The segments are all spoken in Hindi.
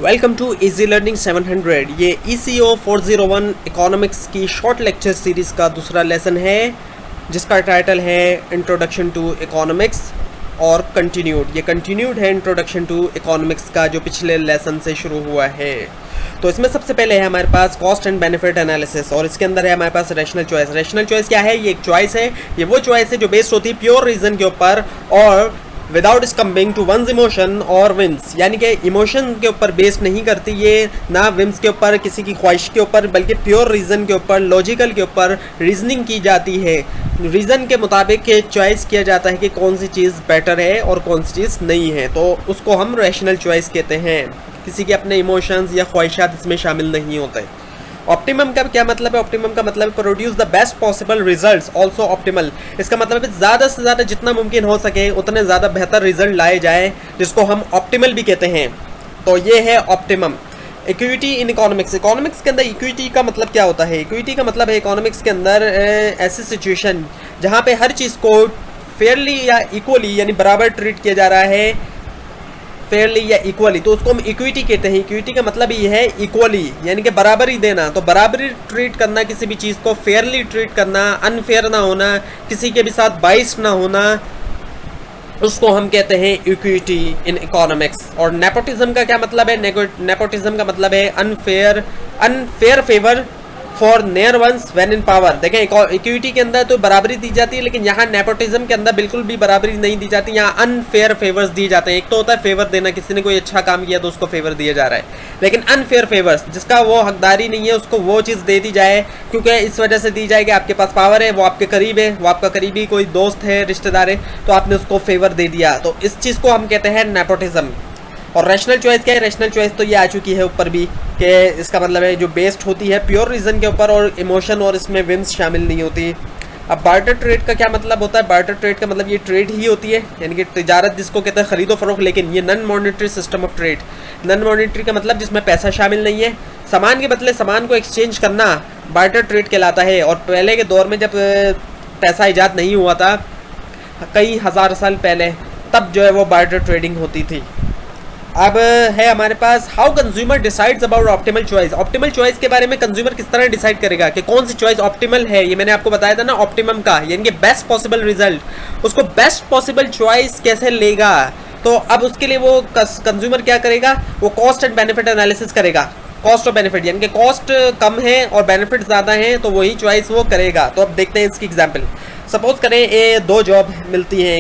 Welcome to easy learning 700। ये ECO 401 इकोनॉमिक्स की शॉर्ट लेक्चर सीरीज़ का दूसरा लेसन है जिसका टाइटल है इंट्रोडक्शन टू इकोनॉमिक्स और कंटिन्यूड। ये कंटिन्यूड है इंट्रोडक्शन टू इकोनॉमिक्स का जो पिछले लेसन से शुरू हुआ है। तो इसमें सबसे पहले है हमारे पास कॉस्ट एंड बेनिफिट एनालिसिस और इसके अंदर है हमारे पास रैशनल चॉइस। रैशनल चॉइस क्या है? ये एक चॉइस है, ये वो चॉइस है जो बेस्ड होती है प्योर रीज़न के ऊपर और विदाउट स्कम्बिंग टू वंस इमोशन और विम्स, यानी कि इमोशन के ऊपर बेस्ड नहीं करती ये, ना विम्स के ऊपर, किसी की ख्वाहिश के ऊपर, बल्कि प्योर रीज़न के ऊपर, लॉजिकल के ऊपर रीजनिंग की जाती है। रीज़न के मुताबिक चॉइस किया जाता है कि कौन सी चीज़ बेटर है और कौन सी चीज़ नहीं है, तो उसको हम रैशनल चॉइस कहते हैं। किसी के अपने इमोशंस या ख्वाहिशात इसमें शामिल नहीं होते। ऑप्टिमम का क्या मतलब है? ऑप्टिमम का मतलब है produce the best possible results also optimal. इसका मतलब है ज़्यादा से ज़्यादा जितना मुमकिन हो सके उतने ज़्यादा बेहतर रिजल्ट लाए जाए, जिसको हम ऑप्टिमल भी कहते हैं। तो ये है optimum. Equity in economics. Economics के अंदर इक्विटी का मतलब क्या होता है? इक्विटी का मतलब है इकोनॉमिक्स के अंदर ऐसी सिचुएशन जहाँ पे हर चीज़ को फेयरली या इक्वली यानी बराबर ट्रीट किया जा रहा है, फेयरली या इक्वली, तो उसको हम इक्विटी कहते हैं। इक्विटी का मतलब ये है इक्वली यानी कि बराबरी देना। तो बराबरी ट्रीट करना, किसी भी चीज़ को फेयरली ट्रीट करना, अनफेयर ना होना, किसी के भी साथ बाइस ना होना, उसको हम कहते हैं इक्विटी इन इकोनॉमिक्स। और नेपोटिज्म का क्या मतलब है? नेपोटिज्म का मतलब है unfair favour for near ones when in power. देखें, इक्विटी के अंदर तो बराबरी दी जाती है, लेकिन यहाँ नेपोटिज्म के अंदर बिल्कुल भी बराबरी नहीं दी जाती। यहाँ अनफेयर फेवर्स दिए जाते हैं। एक तो होता है फेवर देना, किसी ने कोई अच्छा काम किया तो उसको फेवर दिया जा रहा है, लेकिन अनफेयर फेवर्स जिसका वो हकदारी नहीं है उसको वो चीज़ दे दी जाए, क्योंकि इस वजह से दी जाए कि आपके पास पावर है, वो आपके करीब है, वो आपका करीबी कोई दोस्त है, रिश्तेदार है, तो आपने उसको फेवर दे दिया। तो इस चीज़ को हम कहते हैं नेपोटिज्म। और रैशनल चॉइस क्या है? रैशनल चॉइस तो ये आ चुकी है ऊपर भी कि इसका मतलब है जो बेस्ड होती है प्योर रीज़न के ऊपर और इमोशन, और इसमें विम्स शामिल नहीं होती। अब बार्टर ट्रेड का क्या मतलब होता है? बार्टर ट्रेड का मतलब ये ट्रेड ही होती है, यानी कि तिजारत जिसको कहते हैं खरीदो फरोख्त, लेकिन ये non monetary system of trade. Non monetary का मतलब जिसमें पैसा शामिल नहीं है, सामान के बदले सामान को एक्सचेंज करना बार्टर ट्रेड कहलाता है। और पहले के दौर में जब पैसा ईजाद नहीं हुआ था, कई हज़ार साल पहले, तब जो है वो बार्टर ट्रेडिंग होती थी। अब है हमारे पास how consumer decides about optimal choice. Optimal choice के बारे में कंज्यूमर किस तरह डिसाइड करेगा कि कौन सी चॉइस ऑप्टिमल है। ये मैंने आपको बताया था ना, ऑप्टिमम का यानी कि बेस्ट पॉसिबल रिजल्ट। उसको बेस्ट पॉसिबल चॉइस कैसे लेगा? तो अब उसके लिए वो कंज्यूमर क्या करेगा? वो कॉस्ट एंड बेनिफिट एनालिसिस करेगा। कॉस्ट और बेनिफिट यानी कि कॉस्ट कम है और बेनिफिट ज़्यादा हैं, तो वही चॉइस वो करेगा। तो अब देखते हैं इसकी एग्जाम्पल। सपोज करें दो जॉब मिलती हैं,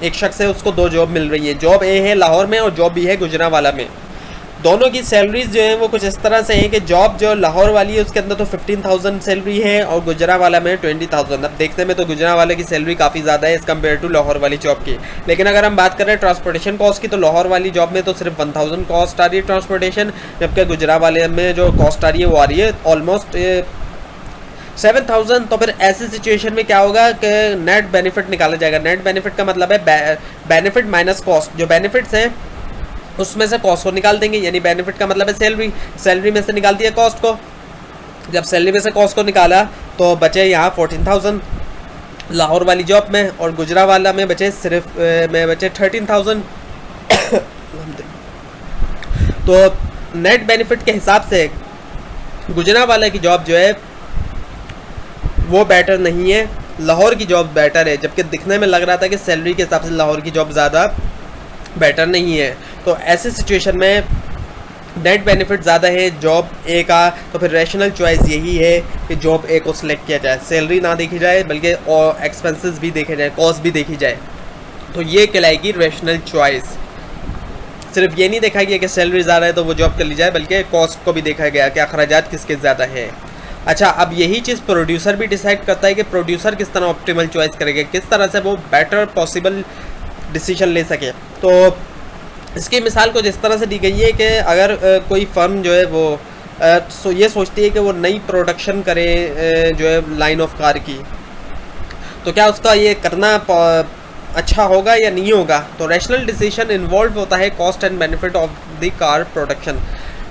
एक शख्स है, उसको दो जॉब मिल रही है। जॉब ए है लाहौर में और जॉब बी है गुजरांवाला में। दोनों की सैलरीज जो है वो कुछ इस तरह से है कि जॉब जो लाहौर वाली है उसके अंदर तो 15,000 सैलरी है और गुजरांवाला में 20,000। अब देखने में तो गुजरांवाला की सैलरी काफ़ी ज़्यादा है एज़ कम्पेयर टू लाहौर वाली जॉब की। लेकिन अगर हम बात करें ट्रांसपोर्टेशन कॉस्ट की, तो लाहौर वाली जॉब में तो सिर्फ 1,000 कॉस्ट आ रही है ट्रांसपोर्टेशन, जबकि गुजरांवाले में जो कॉस्ट आ रही है वो आ रही है ऑलमोस्ट 7,000। तो फिर ऐसी सिचुएशन में क्या होगा कि नेट बेनिफिट निकाला जाएगा। नेट बेनिफिट का मतलब है बेनिफिट माइनस कॉस्ट। जो बेनिफिट्स हैं उसमें से कॉस्ट को निकाल देंगे, यानी बेनिफिट का मतलब है सैलरी, सैलरी में से निकाल दिया कॉस्ट को। जब सैलरी में से कॉस्ट को निकाला तो बचे यहाँ 14,000 लाहौर वाली जॉब में, और गुजरांवाला में बचे सिर्फ में बचे 13,000। तो नेट बेनिफिट के हिसाब से गुजरांवाला की जॉब जो है वो बेटर नहीं है, लाहौर की जॉब बेटर है, जबकि दिखने में लग रहा था कि सैलरी के हिसाब से लाहौर की जॉब ज़्यादा बेटर नहीं है। तो ऐसे सिचुएशन में नेट बेनिफिट ज़्यादा है जॉब ए का, तो फिर रैशनल चॉइस यही है कि जॉब ए को सिलेक्ट किया जाए, सैलरी ना देखी जाए बल्कि और एक्सपेंसेस भी देखे जाए, कॉस्ट भी देखी जाए। तो ये कहलाएगी रैशनल चॉइस। सिर्फ ये नहीं देखा गया कि सैलरी ज़्यादा है तो वो जॉब कर ली जाए, बल्कि कॉस्ट को भी देखा गया कि अखराजात किसके ज़्यादा है। अच्छा, अब यही चीज़ प्रोड्यूसर भी डिसाइड करता है कि प्रोड्यूसर किस तरह ऑप्टिमल चॉइस करेगा, किस तरह से वो बेटर पॉसिबल डिसीजन ले सके। तो इसकी मिसाल कुछ इस तरह से दी गई है कि अगर कोई फर्म जो है वो ये सोचती है कि वो नई प्रोडक्शन करे जो है लाइन ऑफ कार की, तो क्या उसका ये करना अच्छा होगा या नहीं होगा? तो रैशनल डिसीजन इन्वॉल्व होता है cost and benefit of the car production.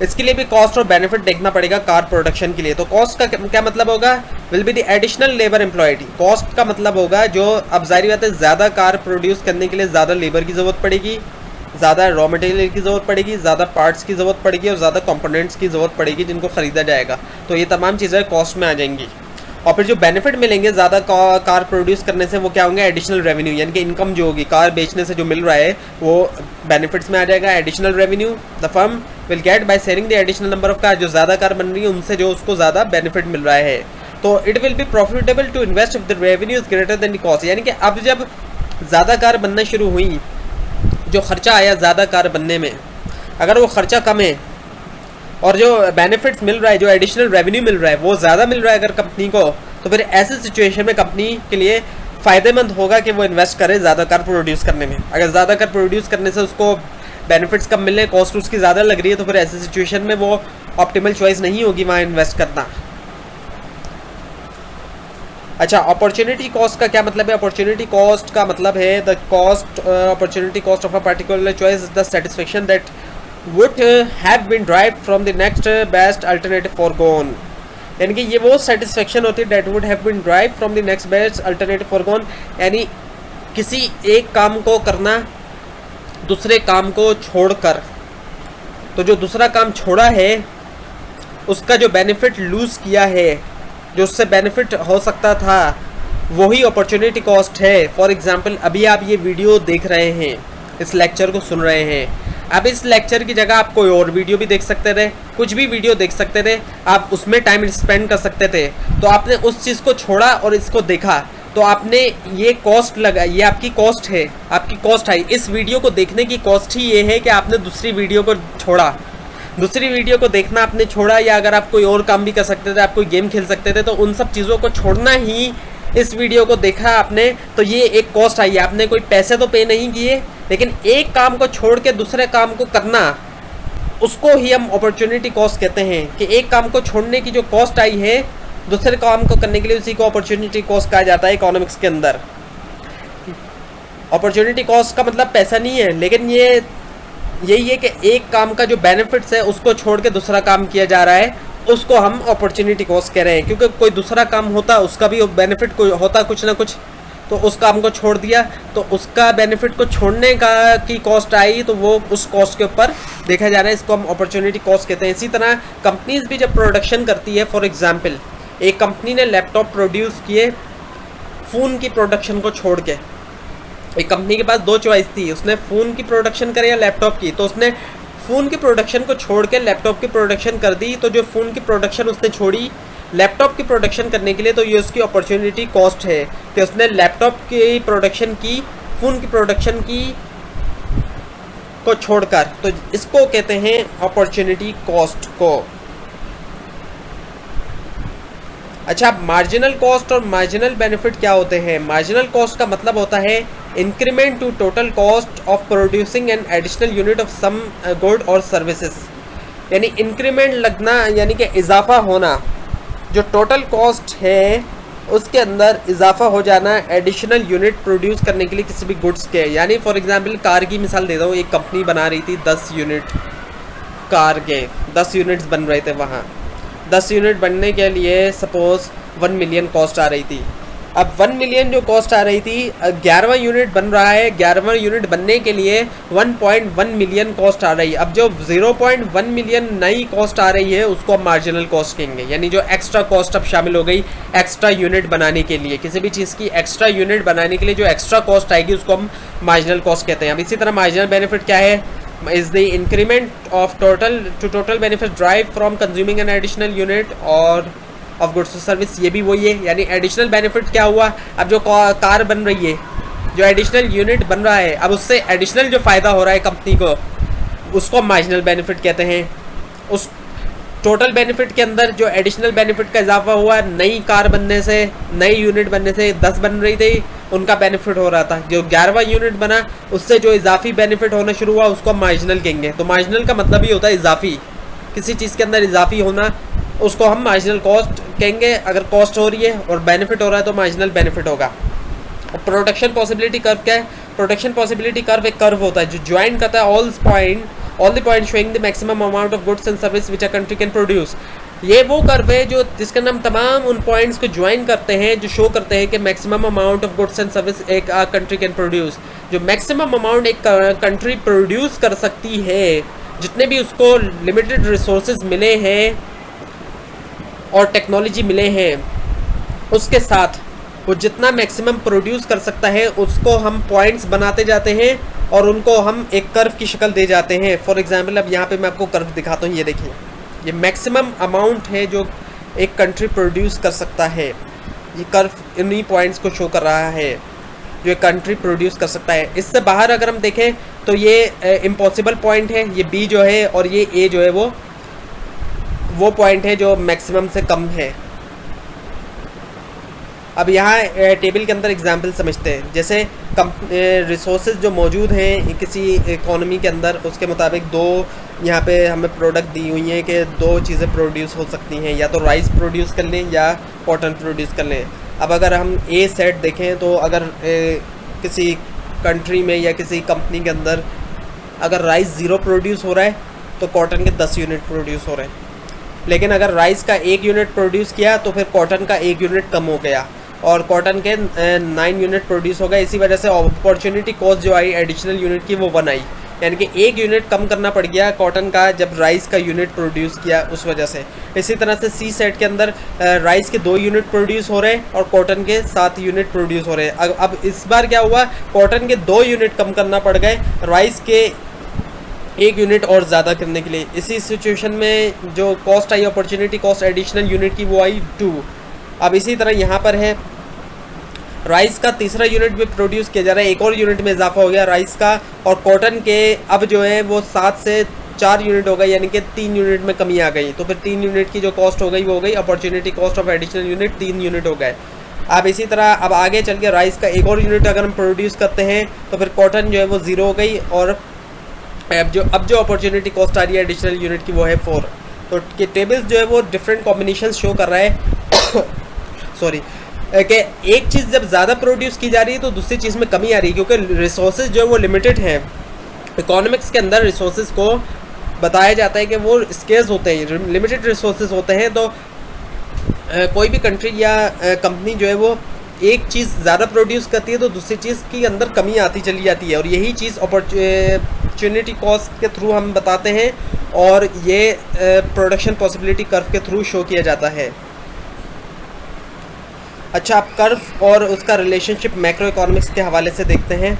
इसके लिए भी कॉस्ट और बेनिफिट देखना पड़ेगा कार प्रोडक्शन के लिए। तो कॉस्ट का क्या मतलब होगा? Will be the additional labour employed. Cost का मतलब होगा जो अब जाहिर बात है ज़्यादा कार प्रोड्यूस करने के लिए ज़्यादा लेबर की ज़रूरत पड़ेगी, ज़्यादा रॉ मटेरियल की ज़रूरत पड़ेगी, ज़्यादा पार्ट्स की ज़रूरत पड़ेगी और ज़्यादा कंपोनेंट्स की ज़रूरत पड़ेगी जिनको ख़रीदा जाएगा। तो ये तमाम चीज़ें कॉस्ट में आ जाएंगी। और फिर जो बेनिफिट मिलेंगे ज़्यादा कार प्रोड्यूस करने से वो क्या होंगे, एडिशनल रेवेन्यू, यानी कि इनकम जो होगी कार बेचने से जो मिल रहा है वो बेनिफिट्स में आ जाएगा। Additional revenue the firm will get by selling the additional number of car, जो ज़्यादा कार बन रही है उनसे जो उसको ज़्यादा बेनिफिट मिल रहा है। तो it will be profitable to invest if the revenue is greater than the cost, यानी कि अब जब ज़्यादा कार बनना शुरू हुई, जो खर्चा आया ज़्यादा कार बनने में, अगर वो खर्चा कम है और जो बेनिफिट्स मिल रहा है, जो एडिशनल रेवेन्यू मिल रहा है वो ज़्यादा मिल रहा है अगर कंपनी को, तो फिर ऐसे सिचुएशन में कंपनी के लिए फ़ायदेमंद होगा कि वो इन्वेस्ट करे ज़्यादा कार प्रोड्यूस करने में। अगर ज़्यादा कार प्रोड्यूस करने से उसको बेनिफिट्स कम मिलने, कॉस्ट उसकी ज़्यादा लग रही है, तो फिर ऐसे सिचुएशन में वो ऑप्टिमल चॉइस नहीं होगी वहाँ इन्वेस्ट करना। अच्छा, अपॉर्चुनिटी कॉस्ट का क्या मतलब है? अपॉर्चुनिटी कॉस्ट का मतलब है the cost, opportunity cost of a particular choice is the satisfaction that would have been derived from the next best alternative forgone, यानी कि ये वो सेटिस्फेक्शन होती है that would have been derived from the next best alternative forgone, यानी किसी एक काम को करना दूसरे काम को छोड़कर। तो जो दूसरा काम छोड़ा है उसका जो बेनिफिट लूज़ किया है, जो उससे बेनिफिट हो सकता था, वही अपॉर्चुनिटी कॉस्ट है। फॉर एग्जांपल अभी आप ये वीडियो देख रहे हैं, इस लेक्चर को सुन रहे हैं, अब इस लेक्चर की जगह आप कोई और वीडियो भी देख सकते थे, कुछ भी वीडियो देख सकते थे, आप उसमें टाइम स्पेंड कर सकते थे। तो आपने उस चीज़ को छोड़ा और इसको देखा, तो आपने ये कॉस्ट लगा, ये आपकी कॉस्ट है, आपकी कॉस्ट आई। इस वीडियो को देखने की कॉस्ट ही ये है कि आपने दूसरी वीडियो को छोड़ा, दूसरी वीडियो को देखना आपने छोड़ा, या अगर आप कोई और काम भी कर सकते थे, आप कोई गेम खेल सकते थे, तो उन सब चीज़ों को छोड़ना ही इस वीडियो को देखा आपने, तो ये एक कॉस्ट आई है। आपने कोई पैसे तो पे नहीं किए, लेकिन एक काम को छोड़ के दूसरे काम को करना, उसको ही हम अपॉर्चुनिटी कॉस्ट कहते हैं। कि एक काम को छोड़ने की जो कॉस्ट आई है दूसरे काम को करने के लिए, उसी को अपॉर्चुनिटी कॉस्ट कहा जाता है इकोनॉमिक्स के अंदर। अपॉर्चुनिटी कॉस्ट का मतलब पैसा नहीं है, लेकिन ये यही है कि एक काम का जो बेनिफिट्स है उसको छोड़ के दूसरा काम किया जा रहा है, उसको हम अपॉर्चुनिटी कॉस्ट कह रहे हैं। क्योंकि कोई दूसरा काम होता, उसका भी बेनिफिट कोई होता कुछ ना कुछ, तो उस काम को छोड़ दिया, तो उसका बेनिफिट को छोड़ने का की कॉस्ट आई, तो वो उस कॉस्ट के ऊपर देखा जा रहा है, इसको हम अपॉर्चुनिटी कॉस्ट कहते हैं। इसी तरह कंपनीज भी जब प्रोडक्शन करती है, फॉर एग्जाम्पल एक कंपनी ने लैपटॉप प्रोड्यूस किए फ़ोन की प्रोडक्शन को छोड़ के, एक कंपनी के पास दो चॉइस थी, उसने फ़ोन की प्रोडक्शन करे या लैपटॉप की, तो उसने फ़ोन की प्रोडक्शन को छोड़ के लैपटॉप की प्रोडक्शन कर दी। तो जो फ़ोन की प्रोडक्शन उसने छोड़ी लैपटॉप की प्रोडक्शन करने के लिए, तो ये उसकी अपॉर्चुनिटी कॉस्ट है कि उसने लैपटॉप की प्रोडक्शन की फ़ोन की प्रोडक्शन की को छोड़कर, तो इसको कहते हैं अपॉर्चुनिटी कॉस्ट को। अच्छा, मार्जिनल कॉस्ट और मार्जिनल बेनिफिट क्या होते हैं? मार्जिनल कॉस्ट का मतलब होता है increment to total cost of producing an additional unit of some good और सर्विसेज, यानी इंक्रीमेंट लगना, यानी कि इजाफा होना, जो टोटल कॉस्ट है उसके अंदर इजाफा हो जाना एडिशनल यूनिट प्रोड्यूस करने के लिए किसी भी गुड्स के। यानी फॉर एग्जांपल कार की मिसाल दे दो, एक कंपनी बना रही थी 10 यूनिट कार के, 10 यूनिट्स बन रहे थे वहाँ, 10 यूनिट बनने के लिए सपोज़ 1 मिलियन कॉस्ट आ रही थी। अब 1 मिलियन जो कॉस्ट आ रही थी, 11वां यूनिट बन रहा है, 11वां यूनिट बनने के लिए 1.1 मिलियन कॉस्ट आ रही है। अब जो 0.1 मिलियन नई कॉस्ट आ रही है उसको हम मार्जिनल कॉस्ट कहेंगे, यानी जो एक्स्ट्रा कॉस्ट अब शामिल हो गई एक्स्ट्रा यूनिट बनाने के लिए, किसी भी चीज़ की एक्स्ट्रा यूनिट बनाने के लिए जो एक्स्ट्रा कॉस्ट आएगी उसको हम मार्जिनल कॉस्ट कहते हैं। अब इसी तरह मार्जिनल बेनिफिट क्या है? is the increment of total benefit derived from consuming an additional unit or of goods or service। ये भी वही है, यानी एडिशनल बेनिफिट क्या हुआ? अब जो कार बन रही है, जो एडिशनल यूनिट बन रहा है, अब उससे एडिशनल जो फ़ायदा हो रहा है कंपनी को, उसको मार्जिनल बेनिफिट कहते हैं। उस टोटल बेनिफिट के अंदर जो एडिशनल बेनिफिट का इजाफा हुआ, नई कार बनने से, नई यूनिट बनने से 10 बन रही थी, उनका बेनिफिट हो रहा था, जो 11वां यूनिट बना उससे जो इजाफी बेनिफिट होना शुरू हुआ उसको हम मार्जिनल कहेंगे। तो मार्जिनल का मतलब ही होता है इजाफी, किसी चीज़ के अंदर इजाफी होना, उसको हम मार्जिनल कॉस्ट कहेंगे। अगर कॉस्ट हो रही है और बेनिफिट हो रहा है तो मार्जिनल बेनिफिट होगा। प्रोडक्शन पॉसिबिलिटी कर्व क्या है? प्रोडक्शन पॉसिबिलिटी कर्व एक कर्व होता है जो ज्वाइन करता है all the point showing the maximum amount of goods and service which a country can produce. ये वो कर्व है जो जिसके अंदर हम तमाम उन पॉइंट्स को ज्वाइन करते हैं जो शो करते हैं कि maximum amount of goods and service एक कंट्री कैन प्रोड्यूस। जो मैक्सिमम अमाउंट एक कंट्री प्रोड्यूस कर सकती है, जितने भी उसको लिमिटेड रिसोर्सेज मिले हैं और टेक्नोलॉजी मिले हैं, उसके साथ वो जितना मैक्सिमम प्रोड्यूस कर सकता है उसको हम पॉइंट्स बनाते जाते हैं और उनको हम एक कर्व की शक्ल दे जाते हैं। फॉर एग्जांपल अब यहाँ पे मैं आपको कर्व दिखाता हूँ, ये देखिए, ये मैक्सिमम अमाउंट है जो एक कंट्री प्रोड्यूस कर सकता है। ये कर्व इन्हीं पॉइंट्स को शो कर रहा है जो एक कंट्री प्रोड्यूस कर सकता है। इससे बाहर अगर हम देखें तो ये इम्पॉसिबल पॉइंट है, ये बी जो है, और ये ए जो है वो पॉइंट है जो मैक्सिमम से कम है। अब यहाँ टेबल के अंदर एग्जांपल समझते हैं। जैसे रिसोर्सेज जो मौजूद हैं किसी इकोनॉमी के अंदर, उसके मुताबिक दो यहाँ पे हमें प्रोडक्ट दी हुई हैं कि दो चीज़ें प्रोड्यूस हो सकती हैं, या तो राइस प्रोड्यूस कर लें या कॉटन प्रोड्यूस कर लें। अब अगर हम ए सेट देखें तो अगर किसी कंट्री में या किसी कंपनी के अंदर अगर राइस 0 प्रोड्यूस हो रहा है तो कॉटन के 10 यूनिट प्रोड्यूस हो रहे हैं। लेकिन अगर राइस का 1 यूनिट प्रोड्यूस किया तो फिर कॉटन का 1 यूनिट कम हो गया और कॉटन के 9 यूनिट प्रोड्यूस हो गए। इसी वजह से अपॉर्चुनिटी कॉस्ट जो आई एडिशनल यूनिट की वो 1 आई, यानी कि 1 यूनिट कम करना पड़ गया कॉटन का जब राइस का यूनिट प्रोड्यूस किया उस वजह से। इसी तरह से सी सेट के अंदर राइस के 2 यूनिट प्रोड्यूस हो रहे हैं और कॉटन के 7 यूनिट प्रोड्यूस हो रहे हैं। अब इस बार क्या हुआ, कॉटन के 2 यूनिट कम करना पड़ गए राइस के 1 यूनिट और ज़्यादा करने के लिए। इसी सिचुएशन में जो कॉस्ट आई अपॉर्चुनिटी कॉस्ट एडिशनल यूनिट की वो आई 2। अब इसी तरह यहाँ पर है राइस का 3रा यूनिट भी प्रोड्यूस किया जा रहा है, 1 और यूनिट में इजाफा हो गया राइस का, और कॉटन के अब जो है वो 7 से 4 यूनिट हो गए, यानी कि 3 यूनिट में कमी आ गई। तो फिर 3 यूनिट की जो कॉस्ट हो गई वो हो गई opportunity cost of additional unit 3 unit हो गए। अब इसी तरह अब आगे चल के राइस का 1 और यूनिट अगर हम प्रोड्यूस करते हैं तो फिर कॉटन जो है वो 0 हो गई, और अब जो अपॉर्चुनिटी कॉस्ट आ रही है एडिशनल यूनिट की वो है 4। तो के टेबल्स जो है वो डिफरेंट कॉम्बिनेशन शो कर रहा है सॉरी कि एक चीज़ जब ज़्यादा प्रोड्यूस की जा रही है तो दूसरी चीज़ में कमी आ रही है, क्योंकि रिसोर्सेज जो है वो लिमिटेड हैं। इकोनॉमिक्स के अंदर रिसोर्सेज को बताया जाता है कि वो स्केर्स होते हैं, लिमिटेड रिसोर्सेज होते हैं। तो कोई भी कंट्री या कंपनी जो है वो एक चीज़ ज़्यादा प्रोड्यूस करती है तो दूसरी चीज़ की अंदर कमी आती चली जाती है, और यही चीज़ अपॉर्चुनिटी कॉस्ट के थ्रू हम बताते हैं और ये प्रोडक्शन पॉसिबिलिटी कर्व के थ्रू शो किया जाता है। अच्छा, आप कर्व और उसका रिलेशनशिप मैक्रो इकोनॉमिक्स के हवाले से देखते हैं।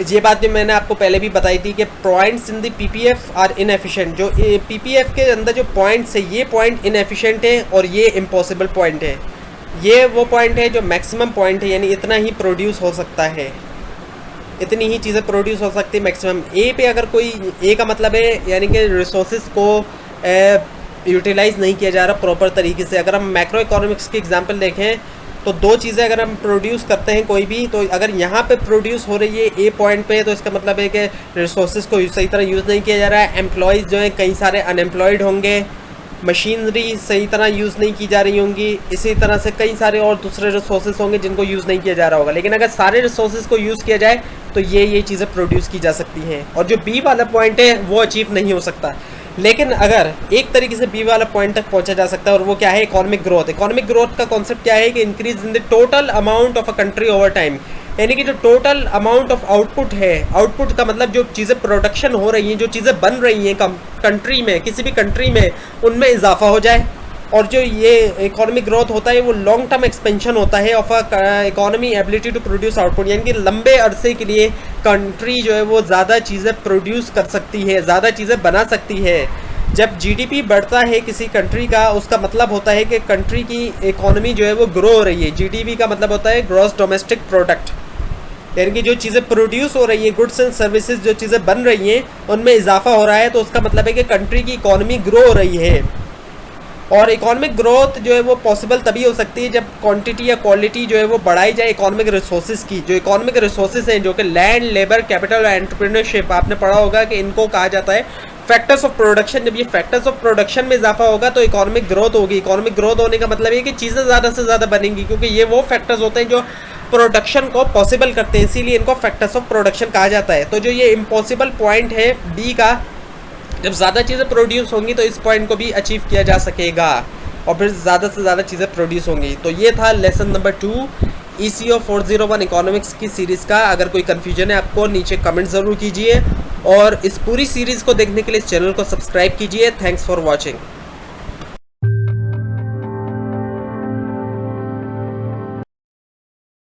ये बात जो मैंने आपको पहले भी बताई थी कि points in the PPF are inefficient. जो पीपीएफ के अंदर जो पॉइंट्स है ये पॉइंट इनएफिशिएंट है और ये इम्पॉसिबल पॉइंट है। ये वो पॉइंट है जो मैक्सिमम पॉइंट है, यानी इतना ही प्रोड्यूस हो सकता है, इतनी ही चीज़ें प्रोड्यूस हो सकती है मैक्सिमम। ए पे अगर कोई ए का मतलब है यानी कि रिसोर्सेज को यूटिलाइज़ नहीं किया जा रहा प्रॉपर तरीके से। अगर हम मैक्रो इकोनॉमिक्स की एग्जांपल देखें तो 2 चीज़ें अगर हम प्रोड्यूस करते हैं कोई भी, तो अगर यहाँ पे प्रोड्यूस हो रही है ए पॉइंट पे तो इसका मतलब है कि रिसोर्सेज को सही तरह यूज़ नहीं किया जा रहा है। एम्प्लॉयज़ जो हैं कई सारे अनएम्प्लॉयड होंगे, मशीनरी सही तरह यूज़ नहीं की जा रही होंगी, इसी तरह से कई सारे और दूसरे रिसोर्सेज होंगे जिनको यूज़ नहीं किया जा रहा होगा। लेकिन अगर सारे रिसोर्सेज को यूज़ किया जाए तो ये चीज़ें प्रोड्यूस की जा सकती हैं, और जो बी वाला पॉइंट है वो अचीव नहीं हो सकता। लेकिन अगर एक तरीके से बी वाला पॉइंट तक पहुंचा जा सकता है, और वो क्या है, इकोनॉमिक ग्रोथ। इकोनॉमिक ग्रोथ का कॉन्सेप्ट क्या है कि increase in the total amount of a country over time, यानी कि जो टोटल अमाउंट ऑफ आउटपुट है, आउटपुट का मतलब जो चीज़ें प्रोडक्शन हो रही हैं, जो चीज़ें बन रही हैं कंट्री में, किसी भी कंट्री में, उनमें इजाफा हो जाए। और जो ये इकोनॉमिक ग्रोथ होता है वो लॉन्ग टर्म एक्सपेंशन होता है of a economy ability to produce output, यानी कि लंबे अरसे के लिए कंट्री जो है वो ज़्यादा चीज़ें प्रोड्यूस कर सकती है, ज़्यादा चीज़ें बना सकती है। जब जीडीपी बढ़ता है किसी कंट्री का, उसका मतलब होता है कि कंट्री की इकोनॉमी जो है वो ग्रो हो रही है। जीडीपी का मतलब होता है ग्रॉस डोमेस्टिक प्रोडक्ट, यानी कि जो चीज़ें प्रोड्यूस हो रही हैं, गुड्स एंड सर्विसेज जो चीज़ें बन रही हैं उनमें इजाफा हो रहा है, तो उसका मतलब है कि कंट्री की इकोनॉमी ग्रो हो रही है। और इकोनॉमिक ग्रोथ जो है वो पॉसिबल तभी हो सकती है जब क्वांटिटी या क्वालिटी जो है वो बढ़ाई जाए इकोनॉमिक रिसोर्सेज की। जो इकोनॉमिक रिसोर्सेज हैं, जो कि लैंड, लेबर, कैपिटल और एंटरप्रेन्योरशिप, आपने पढ़ा होगा कि इनको कहा जाता है फैक्टर्स ऑफ प्रोडक्शन। जब ये फैक्टर्स ऑफ प्रोडक्शन में इजाफा होगा तो इकोनॉमिक ग्रोथ होगी। इकोनॉमिक ग्रोथ होने का मतलब ये कि चीज़ें ज़्यादा से ज़्यादा बनेंगी, क्योंकि ये वो फैक्टर्स होते हैं जो प्रोडक्शन को पॉसिबल करते हैं, इसीलिए इनको फैक्टर्स ऑफ प्रोडक्शन कहा जाता है। तो जो ये इम्पॉसिबल पॉइंट है बी का, जब ज़्यादा चीज़ें प्रोड्यूस होंगी तो इस पॉइंट को भी अचीव किया जा सकेगा और फिर ज़्यादा से ज़्यादा चीज़ें प्रोड्यूस होंगी। तो ये था लेसन नंबर 2 ECO 401 इकोनॉमिक्स की सीरीज़ का। अगर कोई कन्फ्यूजन है आपको नीचे कमेंट ज़रूर कीजिए और इस पूरी सीरीज़ को देखने के लिए इस चैनल को सब्सक्राइब कीजिए। Thanks for watching.